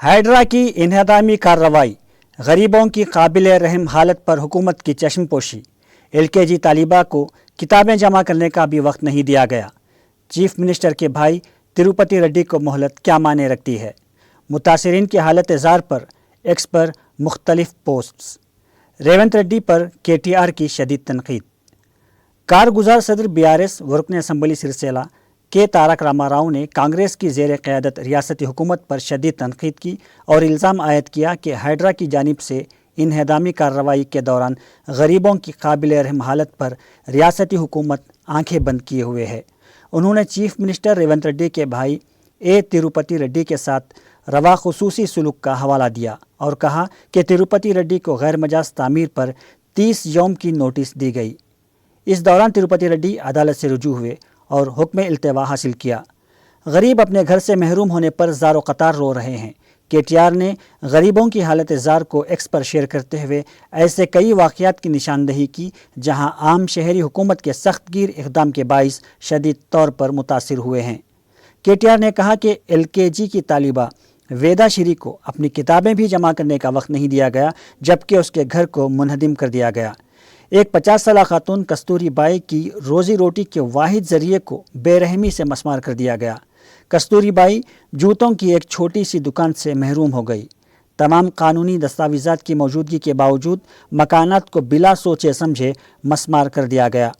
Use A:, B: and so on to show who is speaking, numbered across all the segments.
A: Hydra की इन्हदामी कार्रवाई, गरीबों की काबिल रहम हालत पर हुकूमत की चश्मपोशी। LKG तालिबा को किताबें जमा करने का भी वक्त नहीं दिया गया। चीफ मिनिस्टर के भाई तिरुपति रेड्डी को मोहलत क्या मायने रखती है। मुतासरीन की हालत ज़ार पर एक्स पर मुख्तलिफ पोस्ट्स। रेवंत रेड्डी पर KTR की शदीद तनकीद। कारगुजार सदर BRS व रुकन असम्बली सिरसेला के तारक रामाराव ने कांग्रेस की ज़ेर क़यादत रियासती हुकूमत पर शदीद तनकीद की और इल्ज़ाम आयद किया कि हाइड्रा की जानिब से इन्हदामी कार्रवाई के दौरान गरीबों की काबिल रहम हालत पर रियासती हुकूमत आंखें बंद किए हुए है। उन्होंने चीफ मिनिस्टर रेवंत रेड्डी के भाई तिरुपति रेड्डी के साथ रवा खुसूसी सुलूक का हवाला दिया और कहा कि तिरुपति रेड्डी को गैर मजाज तामीर पर 30 यौम की नोटिस दी गई। इस दौरान तिरुपति रेड्डी अदालत से रुजू हुए और हुक्म इल्तवा हासिल किया। गरीब अपने घर से महरूम होने पर ज़ारो कतार रो रहे हैं। KTR ने गरीबों की हालत ज़ार को एक्स पर शेयर करते हुए ऐसे कई वाक़यात की निशानदही की जहां आम शहरी हुकूमत के सख्त गिर इक़दाम के बाइस शदीद तौर पर मुतासिर हुए हैं। KTR ने कहा कि LKG की तालिबा वेदा श्री को अपनी किताबें भी जमा करने का वक्त नहीं दिया गया, जबकि उसके घर को मुनहदिम कर दिया गया। एक 50 साल खातून कस्तूरी बाई की रोज़ी रोटी के वाहिद ज़रिए को बेरहमी से मसमार कर दिया गया। कस्तूरी बाई जूतों की एक छोटी सी दुकान से महरूम हो गई। तमाम कानूनी दस्तावेज़ात की मौजूदगी के बावजूद मकानात को बिला सोचे समझे मसमार कर दिया गया।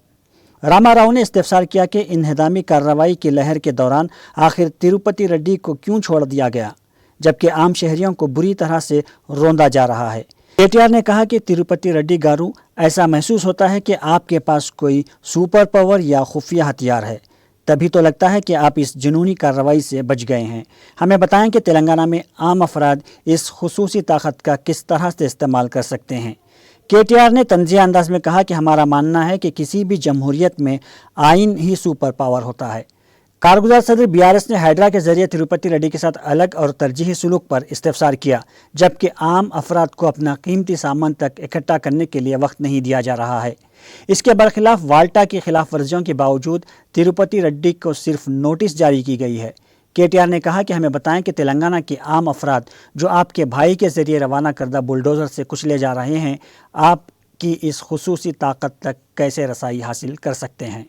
A: रामाराव ने इस्तिफसार किया कि इन्हदामी कार्रवाई की लहर के दौरान आखिर तिरुपति रेड्डी को क्यों छोड़ दिया गया, जबकि आम शहरियों को बुरी तरह से रोंदा जा रहा है। KTR ने कहा कि तिरुपति रेड्डी गारू, ऐसा महसूस होता है कि आपके पास कोई सुपर पावर या खुफिया हथियार है, तभी तो लगता है कि आप इस जुनूनी कार्रवाई से बच गए हैं। हमें बताएं कि तेलंगाना में आम अफराद इस खुसूसी ताकत का किस तरह से इस्तेमाल कर सकते हैं। KTR ने तंज़िया अंदाज में कहा कि हमारा मानना है कि किसी भी जमहूरियत में आइन ही सुपर पावर होता है। कारगुजार सदर BRS ने हाइड्रा के जरिए तिरुपति रेड्डी के साथ अलग और तरजीही सुलूक पर इस्तिफसार किया, जबकि आम अफराद को अपना कीमती सामान तक इकट्ठा करने के लिए वक्त नहीं दिया जा रहा है। इसके बरखिलाफ वाल्टा की खिलाफ वर्जियों के बावजूद तिरुपति रेड्डी को सिर्फ नोटिस जारी की गई है। KTR ने कहा कि हमें बताएं कि तेलंगाना के आम अफराद जो आपके भाई के जरिए रवाना करदा बुलडोज़र से कुचले जा रहे हैं, आपकी इस खुसूसी ताकत तक कैसे रसाई हासिल कर सकते हैं।